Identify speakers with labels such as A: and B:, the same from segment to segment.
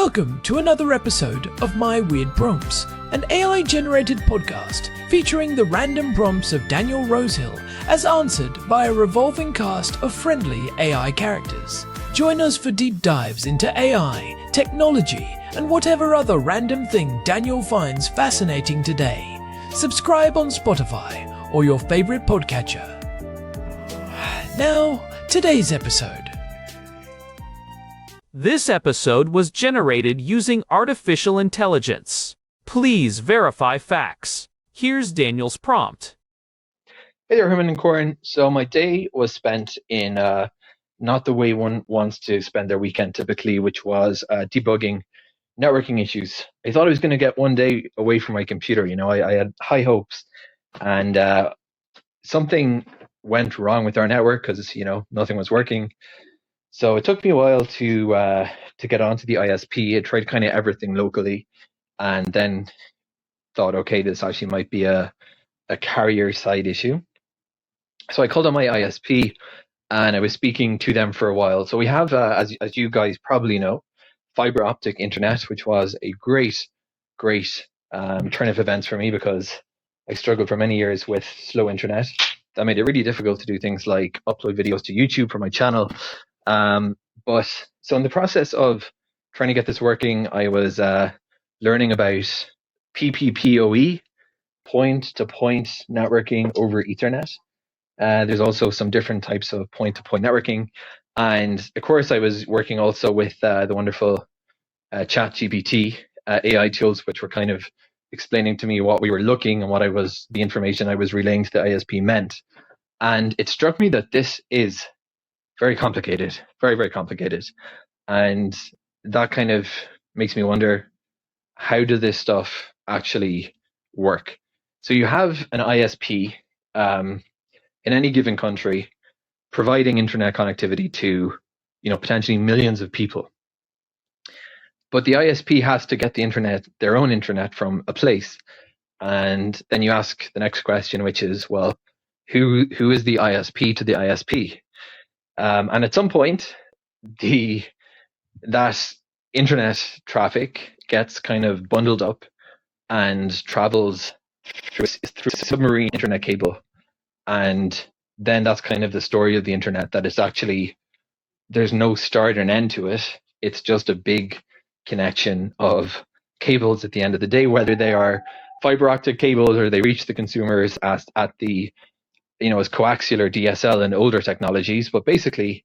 A: Welcome to another episode of My Weird Prompts, an AI-generated podcast featuring the random prompts of Daniel Rosehill as answered by a revolving cast of friendly AI characters. Join us for deep dives into AI, technology, and whatever other random thing Daniel finds fascinating today. Subscribe on Spotify or your favorite podcatcher. Now, today's episode.
B: This episode was generated using artificial intelligence. Please verify facts. Here's Daniel's prompt.
C: Hey there, Herman and Corn. So my day was spent in not the way one wants to spend their weekend typically, which was debugging networking issues. I thought I was going to get one day away from my computer. I had high hopes, and something went wrong with our network because nothing was working. So it took me a while to get onto the ISP. I tried kind of everything locally, and then thought, okay, this actually might be a carrier side issue. So I called on my ISP, and I was speaking to them for a while. So we have, as you guys probably know, fiber optic internet, which was a great turn of events for me because I struggled for many years with slow internet. That made it really difficult to do things like upload videos to YouTube for my channel. But so in the process of trying to get this working, I was learning about PPPoE, point-to-point networking over Ethernet. There's also some different types of point-to-point networking. And of course, I was working also with the wonderful ChatGPT AI tools, which were kind of explaining to me what we were looking and the information I was relaying to the ISP meant. And it struck me that this is very complicated, very, very complicated. And that kind of makes me wonder, how does this stuff actually work? So you have an ISP in any given country providing internet connectivity to, potentially millions of people. But the ISP has to get their own internet from a place. And then you ask the next question, which is, well, who is the ISP to the ISP? And at some point, that internet traffic gets kind of bundled up and travels through a submarine internet cable. And then that's kind of the story of the internet, that it's actually, there's no start and end to it. It's just a big connection of cables at the end of the day, whether they are fiber optic cables or they reach the consumers at the as coaxial or DSL and older technologies. But basically,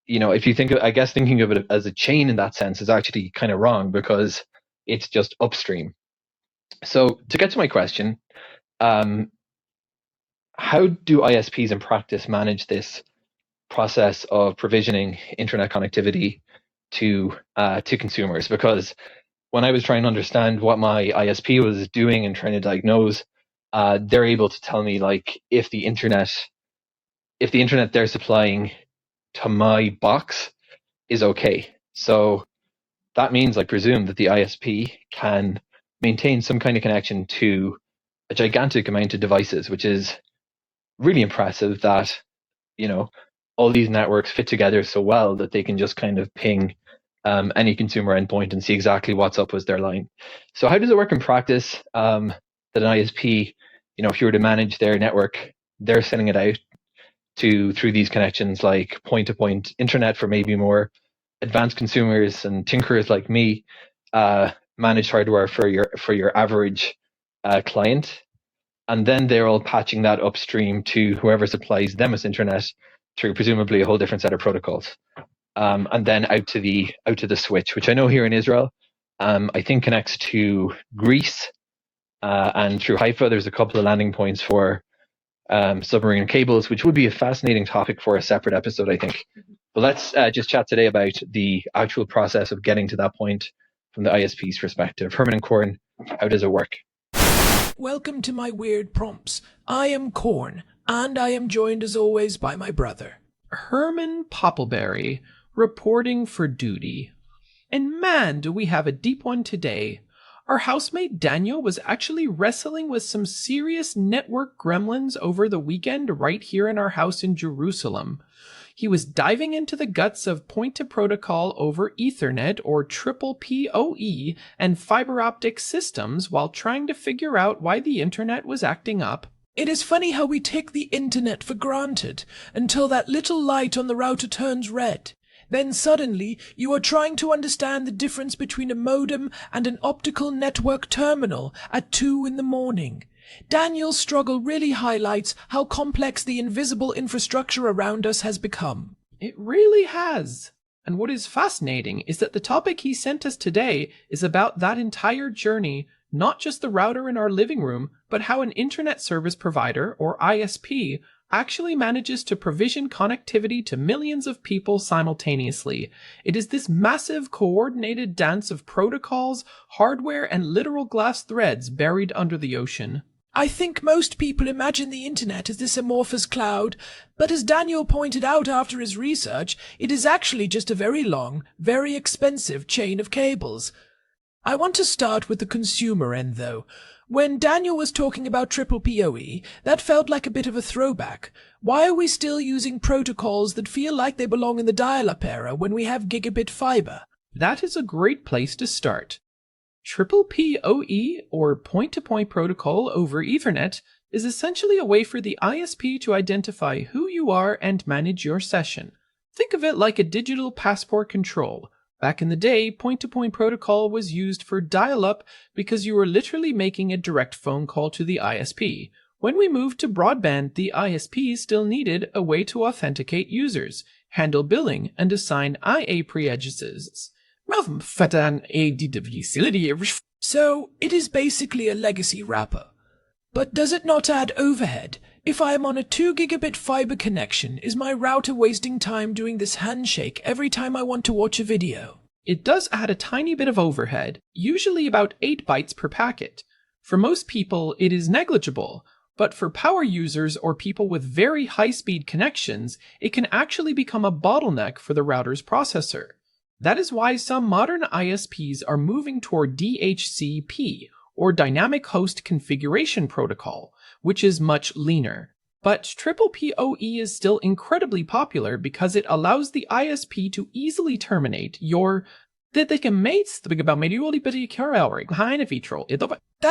C: if you thinking of it as a chain in that sense is actually kind of wrong, because it's just upstream. So to get to my question, how do ISPs in practice manage this process of provisioning internet connectivity to consumers? Because when I was trying to understand what my ISP was doing and trying to diagnose, they're able to tell me, like, if the internet they're supplying to my box is okay. So that means, I presume, that the ISP can maintain some kind of connection to a gigantic amount of devices, which is really impressive that, all these networks fit together so well that they can just kind of ping any consumer endpoint and see exactly what's up with their line. So how does it work in practice? That an ISP, if you were to manage their network, they're sending it out through these connections, like point-to-point internet for maybe more advanced consumers and tinkerers like me, managed hardware for your average client, and then they're all patching that upstream to whoever supplies them as internet through presumably a whole different set of protocols, and then out to the switch, which I know here in Israel, I think connects to Greece. And through Haifa, there's a couple of landing points for submarine cables, which would be a fascinating topic for a separate episode, I think. But let's just chat today about the actual process of getting to that point from the ISP's perspective. Herman and Corn, how does it work?
A: Welcome to My Weird Prompts. I am Corn, and I am joined as always by my brother, Herman Poppleberry, reporting for duty. And man, do we have a deep one today. Our housemate Daniel was actually wrestling with some serious network gremlins over the weekend right here in our house in Jerusalem. He was diving into the guts of point-to-protocol over Ethernet or PPPoE and fiber optic systems while trying to figure out why the internet was acting up. It is funny how we take the internet for granted until that little light on the router turns red. Then suddenly, you are trying to understand the difference between a modem and an optical network terminal at 2 in the morning. Daniel's struggle really highlights how complex the invisible infrastructure around us has become. It really has. And what is fascinating is that the topic he sent us today is about that entire journey, not just the router in our living room, but how an internet service provider, or ISP, actually manages to provision connectivity to millions of people simultaneously. It is this massive coordinated dance of protocols, hardware, and literal glass threads buried under the ocean. I think most people imagine the internet as this amorphous cloud, but as Daniel pointed out after his research, it is actually just a very long, very expensive chain of cables. I want to start with the consumer end, though. When Daniel was talking about PPPoE, that felt like a bit of a throwback. Why are we still using protocols that feel like they belong in the dial-up era when we have gigabit fiber? That is a great place to start. PPPoE, or point-to-point protocol over Ethernet, is essentially a way for the ISP to identify who you are and manage your session. Think of it like a digital passport control. Back in the day, point-to-point protocol was used for dial-up because you were literally making a direct phone call to the ISP. When we moved to broadband, the ISP still needed a way to authenticate users, handle billing, and assign IA pre-addresses. So, it is basically a legacy wrapper. But does it not add overhead? If I am on a 2 gigabit fiber connection, is my router wasting time doing this handshake every time I want to watch a video? It does add a tiny bit of overhead, usually about 8 bytes per packet. For most people, it is negligible, but for power users or people with very high-speed connections, it can actually become a bottleneck for the router's processor. That is why some modern ISPs are moving toward DHCP, or Dynamic Host Configuration Protocol, which is much leaner. But PPPoE is still incredibly popular because it allows the ISP to easily terminate your That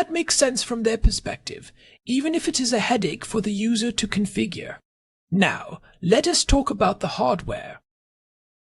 A: makes sense from their perspective, even if it is a headache for the user to configure. Now, let us talk about the hardware.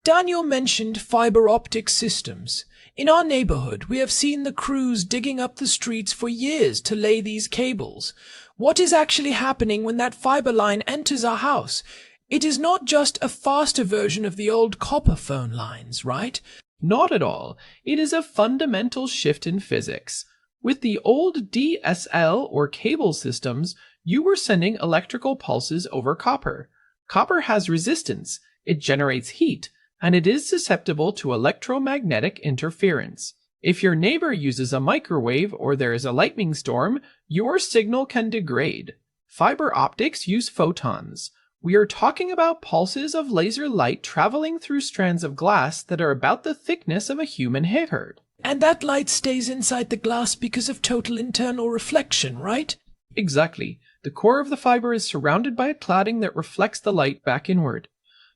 A: Daniel mentioned fiber optic systems. In our neighborhood, we have seen the crews digging up the streets for years to lay these cables. What is actually happening when that fiber line enters our house? It is not just a faster version of the old copper phone lines, right? Not at all. It is a fundamental shift in physics. With the old DSL or cable systems, you were sending electrical pulses over copper. Copper has resistance, it generates heat, and it is susceptible to electromagnetic interference. If your neighbor uses a microwave or there is a lightning storm, your signal can degrade. Fiber optics use photons. We are talking about pulses of laser light traveling through strands of glass that are about the thickness of a human hair. And that light stays inside the glass because of total internal reflection, right? Exactly. The core of the fiber is surrounded by a cladding that reflects the light back inward.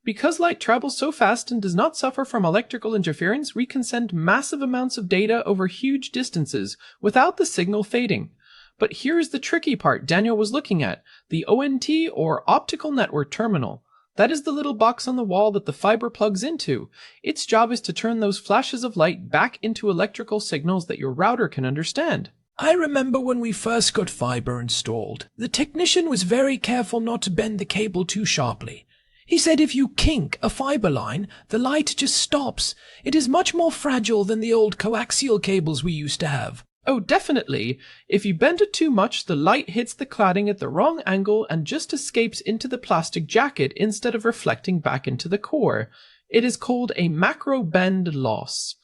A: Because light travels so fast and does not suffer from electrical interference, we can send massive amounts of data over huge distances without the signal fading. But here's the tricky part Daniel was looking at, the ONT or Optical Network Terminal. That is the little box on the wall that the fiber plugs into. Its job is to turn those flashes of light back into electrical signals that your router can understand. I remember when we first got fiber installed, the technician was very careful not to bend the cable too sharply. He said if you kink a fiber line, the light just stops. It is much more fragile than the old coaxial cables we used to have. Oh, definitely. If you bend it too much, the light hits the cladding at the wrong angle and just escapes into the plastic jacket instead of reflecting back into the core. It is called a macro bend loss.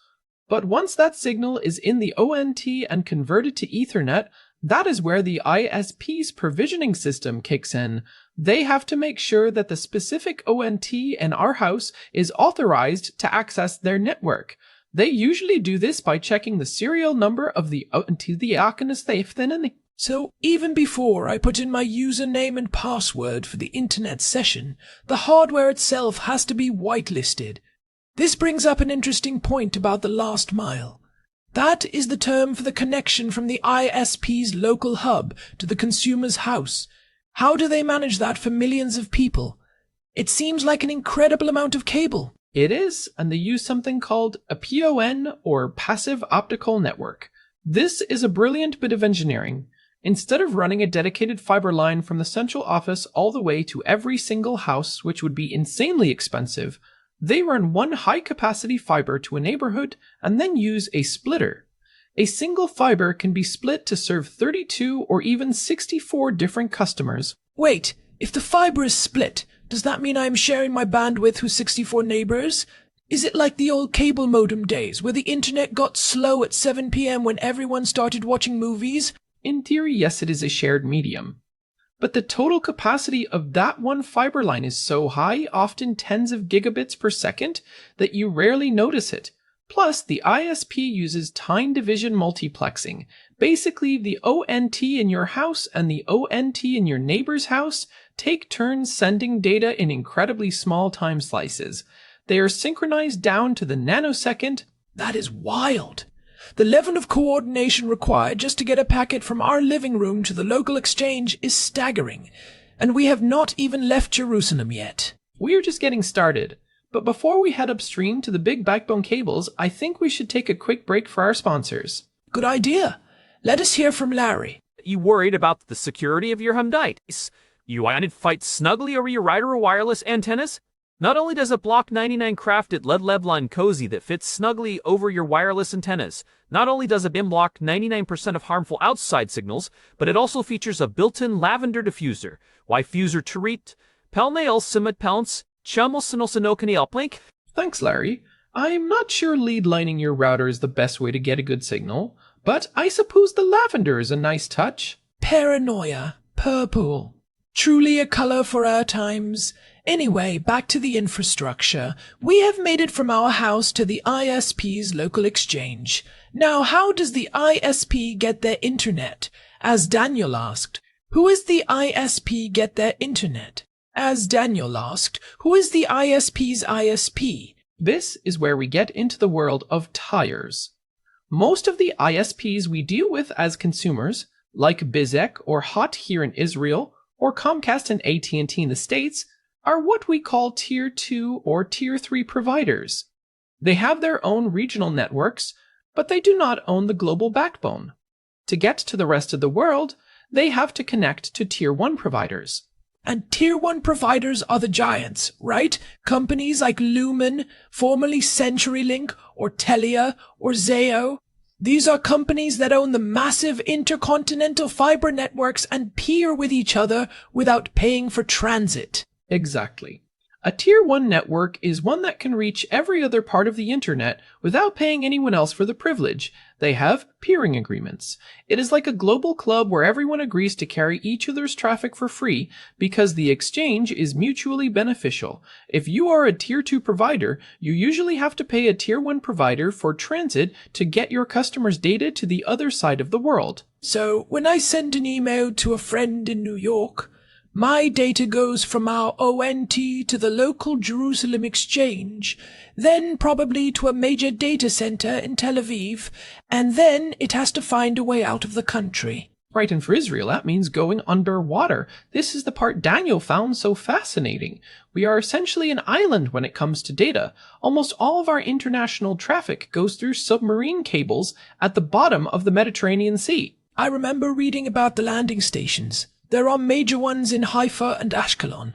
A: But once that signal is in the ONT and converted to Ethernet, that is where the ISP's provisioning system kicks in. They have to make sure that the specific ONT in our house is authorized to access their network. They usually do this by checking the serial number of the ONT. So even before I put in my username and password for the internet session, the hardware itself has to be whitelisted. This brings up an interesting point about the last mile. That is the term for the connection from the ISP's local hub to the consumer's house. How do they manage that for millions of people? It seems like an incredible amount of cable.
D: It is, and they use something called a PON, or passive optical network. This is a brilliant bit of engineering. Instead of running a dedicated fiber line from the central office all the way to every single house, which would be insanely expensive, they run one high-capacity fiber to a neighborhood and then use a splitter. A single fiber can be split to serve 32 or even 64 different customers.
A: Wait, if the fiber is split, does that mean I am sharing my bandwidth with 64 neighbors? Is it like the old cable modem days where the internet got slow at 7 p.m. when everyone started watching movies?
D: In theory, yes, it is a shared medium. But the total capacity of that one fiber line is so high, often tens of gigabits per second, that you rarely notice it. Plus, the ISP uses time division multiplexing. Basically, the ONT in your house and the ONT in your neighbor's house take turns sending data in incredibly small time slices. They are synchronized down to the nanosecond.
A: That is wild. The level of coordination required just to get a packet from our living room to the local exchange is staggering, and we have not even left Jerusalem yet.
D: We are just getting started, but before we head upstream to the big backbone cables, I think we should take a quick break for our sponsors.
A: Good idea. Let us hear from Larry.
B: You worried about the security of your home device? You want it fight snugly over your router or wireless antennas? Not only does it block 99 crafted LED line cozy that fits snugly over your wireless antennas, not only does it block 99% of harmful outside signals, but it also features a built-in lavender diffuser. Why fuser Tarit, Pelnail Simmet Pelns, Chamosinolsinokani Uplink?
D: Thanks, Larry. I'm not sure lead lining your router is the best way to get a good signal, but I suppose the lavender is a nice touch.
A: Paranoia. Purple. Truly a color for our times. Anyway, back to the infrastructure. We have made it from our house to the ISP's local exchange. Now, how does the ISP get their internet? As Daniel asked, who is the ISP get their internet? As Daniel asked, who is the ISP's ISP?
D: This is where we get into the world of tires. Most of the ISPs we deal with as consumers, like Bizek or Hot here in Israel, or Comcast and AT&T in the States, are what we call Tier 2 or Tier 3 providers. They have their own regional networks, but they do not own the global backbone. To get to the rest of the world, they have to connect to Tier 1 providers.
A: And Tier 1 providers are the giants, right? Companies like Lumen, formerly CenturyLink, or Telia, or Zayo. These are companies that own the massive intercontinental fiber networks and peer with each other without paying for transit.
D: Exactly. A Tier 1 network is one that can reach every other part of the internet without paying anyone else for the privilege. They have peering agreements. It is like a global club where everyone agrees to carry each other's traffic for free because the exchange is mutually beneficial. If you are a Tier 2 provider, you usually have to pay a Tier 1 provider for transit to get your customers' data to the other side of the world.
A: So, when I send an email to a friend in New York, my data goes from our ONT to the local Jerusalem exchange, then probably to a major data center in Tel Aviv, and then it has to find a way out of the country.
D: Right, and for Israel, that means going underwater. This is the part Daniel found so fascinating. We are essentially an island when it comes to data. Almost all of our international traffic goes through submarine cables at the bottom of the Mediterranean Sea.
A: I remember reading about the landing stations. There are major ones in Haifa and Ashkelon.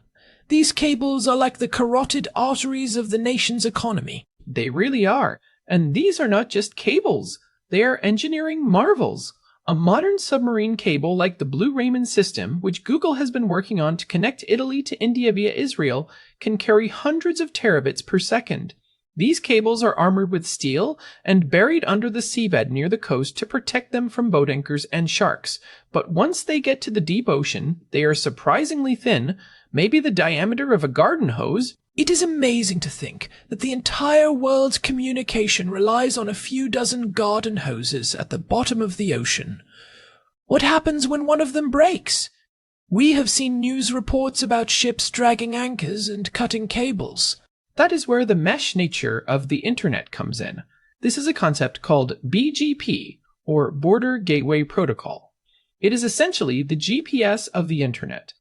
A: These cables are like the carotid arteries of the nation's economy.
D: They really are. And these are not just cables. They are engineering marvels. A modern submarine cable like the Blue Raymond system, which Google has been working on to connect Italy to India via Israel, can carry hundreds of terabits per second. These cables are armored with steel and buried under the seabed near the coast to protect them from boat anchors and sharks. But once they get to the deep ocean, they are surprisingly thin, maybe the diameter of a garden hose.
A: It is amazing to think that the entire world's communication relies on a few dozen garden hoses at the bottom of the ocean. What happens when one of them breaks? We have seen news reports about ships dragging anchors and cutting cables.
D: That is where the mesh nature of the internet comes in. This is a concept called BGP, or Border Gateway Protocol. It is essentially the GPS of the internet.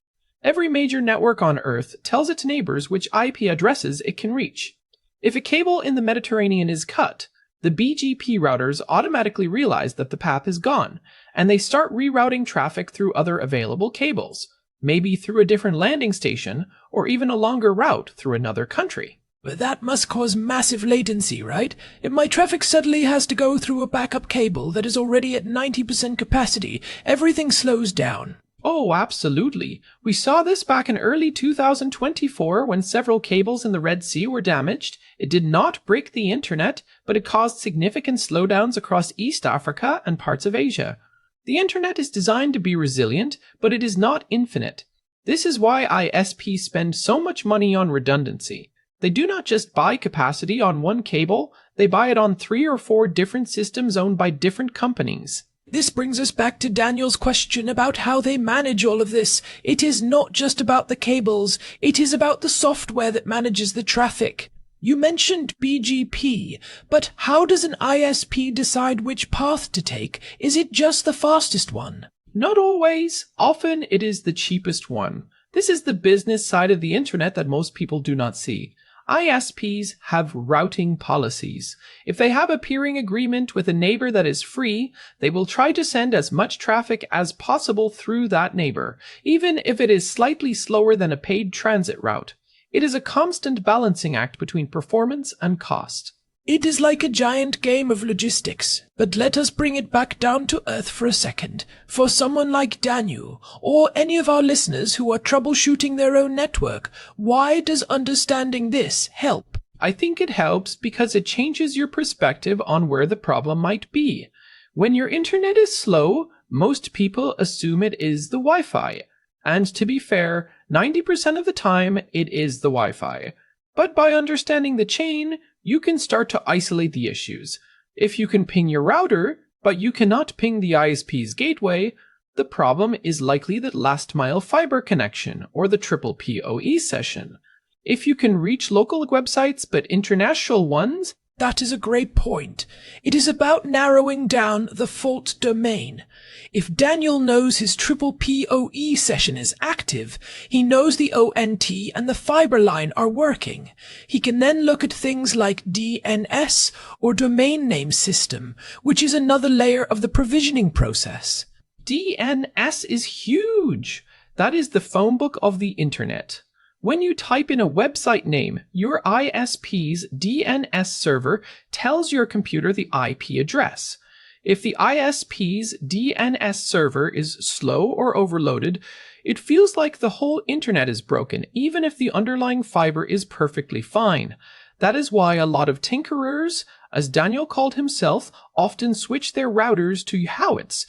D: Every major network on Earth tells its neighbors which IP addresses it can reach. If a cable in the Mediterranean is cut, the BGP routers automatically realize that the path is gone, and they start rerouting traffic through other available cables, maybe through a different landing station, or even a longer route through another country.
A: But that must cause massive latency, right? If my traffic suddenly has to go through a backup cable that is already at 90% capacity, everything slows down.
D: Oh, absolutely. We saw this back in early 2024 when several cables in the Red Sea were damaged. It did not break the internet, but it caused significant slowdowns across East Africa and parts of Asia. The internet is designed to be resilient, but it is not infinite. This is why ISPs spend so much money on redundancy. They do not just buy capacity on one cable, they buy it on 3 or 4 different systems owned by different companies.
A: This brings us back to Daniel's question about how they manage all of this. It is not just about the cables, it is about the software that manages the traffic. You mentioned BGP, but how does an ISP decide which path to take? Is it just the fastest one?
D: Not always. Often it is the cheapest one. This is the business side of the internet that most people do not see. ISPs have routing policies. If they have a peering agreement with a neighbor that is free, they will try to send as much traffic as possible through that neighbor, even if it is slightly slower than a paid transit route. It is a constant balancing act between performance and cost.
A: It is like a giant game of logistics, but let us bring it back down to earth for a second. For someone like Daniel, or any of our listeners who are troubleshooting their own network, why does understanding this help?
D: I think it helps because it changes your perspective on where the problem might be. When your internet is slow, most people assume it is the Wi-Fi. And to be fair, 90% of the time it is the Wi-Fi. But by understanding the chain, you can start to isolate the issues. If you can ping your router, but you cannot ping the ISP's gateway, the problem is likely the last mile fiber connection or the PPPoE session. If you can reach local websites but international ones,
A: that is a great point. It is about narrowing down the fault domain. If Daniel knows his PPPoE session is active, he knows the ONT and the fiber line are working. He can then look at things like DNS or domain name system, which is another layer of the provisioning process.
D: DNS is huge. That is the phone book of the internet. When you type in a website name, your ISP's DNS server tells your computer the IP address. If the ISP's DNS server is slow or overloaded, it feels like the whole internet is broken, even if the underlying fiber is perfectly fine. That is why a lot of tinkerers, as Daniel called himself, often switch their routers to howitz,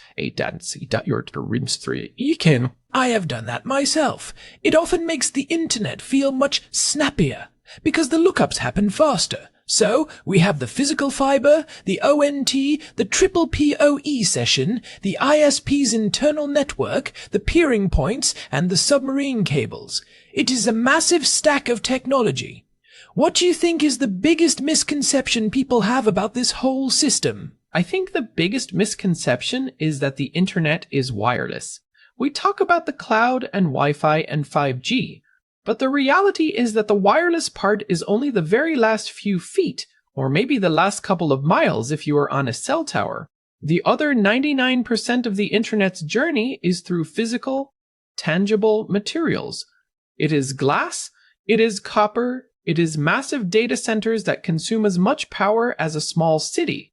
A: I have done that myself. It often makes the internet feel much snappier, because the lookups happen faster. So, we have the physical fiber, the ONT, the PPPoE session, the ISP's internal network, the peering points, and the submarine cables. It is a massive stack of technology. What do you think is the biggest misconception people have about this whole system?
D: I think the biggest misconception is that the internet is wireless. We talk about the cloud and Wi-Fi and 5G, but the reality is that the wireless part is only the very last few feet, or maybe the last couple of miles if you are on a cell tower. The other 99% of the internet's journey is through physical, tangible materials. It is glass, it is copper, it is massive data centers that consume as much power as a small city.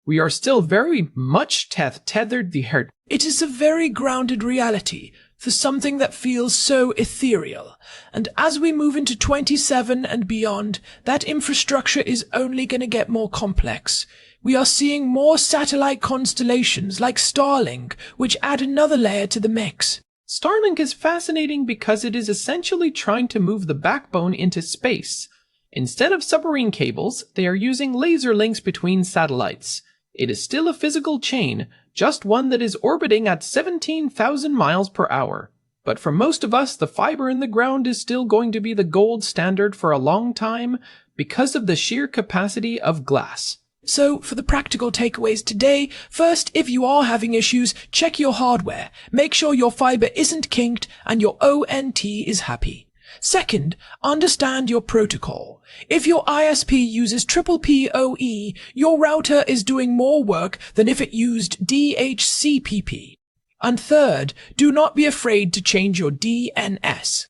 D: We are still very much tethered the heart.
A: It is a very grounded reality for something that feels so ethereal. And as we move into 27 and beyond, that infrastructure is only going to get more complex. We are seeing more satellite constellations like Starlink, which add another layer to the mix.
D: Starlink is fascinating because it is essentially trying to move the backbone into space. Instead of submarine cables, they are using laser links between satellites. It is still a physical chain, just one that is orbiting at 17,000 miles per hour. But for most of us, the fiber in the ground is still going to be the gold standard for a long time because of the sheer capacity of glass.
A: So, for the practical takeaways today, first, if you are having issues, check your hardware. Make sure your fiber isn't kinked and your ONT is happy. Second, understand your protocol. If your ISP uses PPPoE, your router is doing more work than if it used DHCPP. And third, do not be afraid to change your DNS.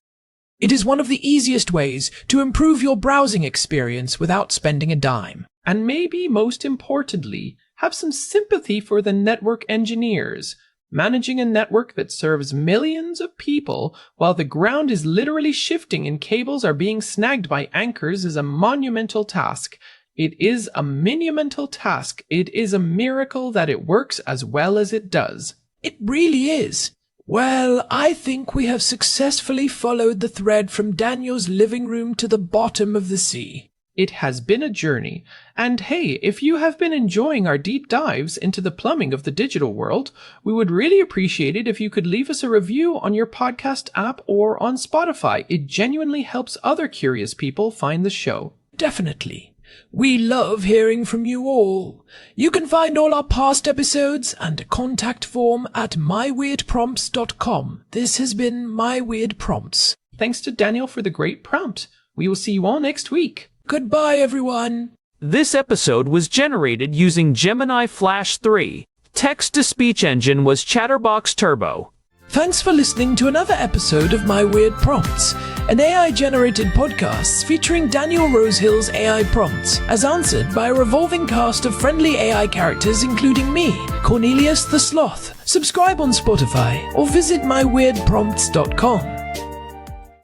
A: It is one of the easiest ways to improve your browsing experience without spending a dime.
D: And maybe most importantly, have some sympathy for the network engineers. Managing a network that serves millions of people while the ground is literally shifting and cables are being snagged by anchors is a monumental task. It is a monumental task. It is a miracle that it works as well as it does.
A: It really is. Well, I think we have successfully followed the thread from Daniel's living room to the bottom of the sea.
D: It has been a journey, and hey, if you have been enjoying our deep dives into the plumbing of the digital world, we would really appreciate it if you could leave us a review on your podcast app or on Spotify. It genuinely helps other curious people find the show.
A: Definitely. We love hearing from you all. You can find all our past episodes and a contact form at myweirdprompts.com. This has been My Weird Prompts.
D: Thanks to Daniel for the great prompt. We will see you all next week.
A: Goodbye, everyone.
B: This episode was generated using Gemini Flash 3. Text-to-speech engine was Chatterbox Turbo.
A: Thanks for listening to another episode of My Weird Prompts, an AI-generated podcast featuring Daniel Rosehill's AI prompts, as answered by a revolving cast of friendly AI characters including me, Cornelius the Sloth. Subscribe on Spotify or visit myweirdprompts.com.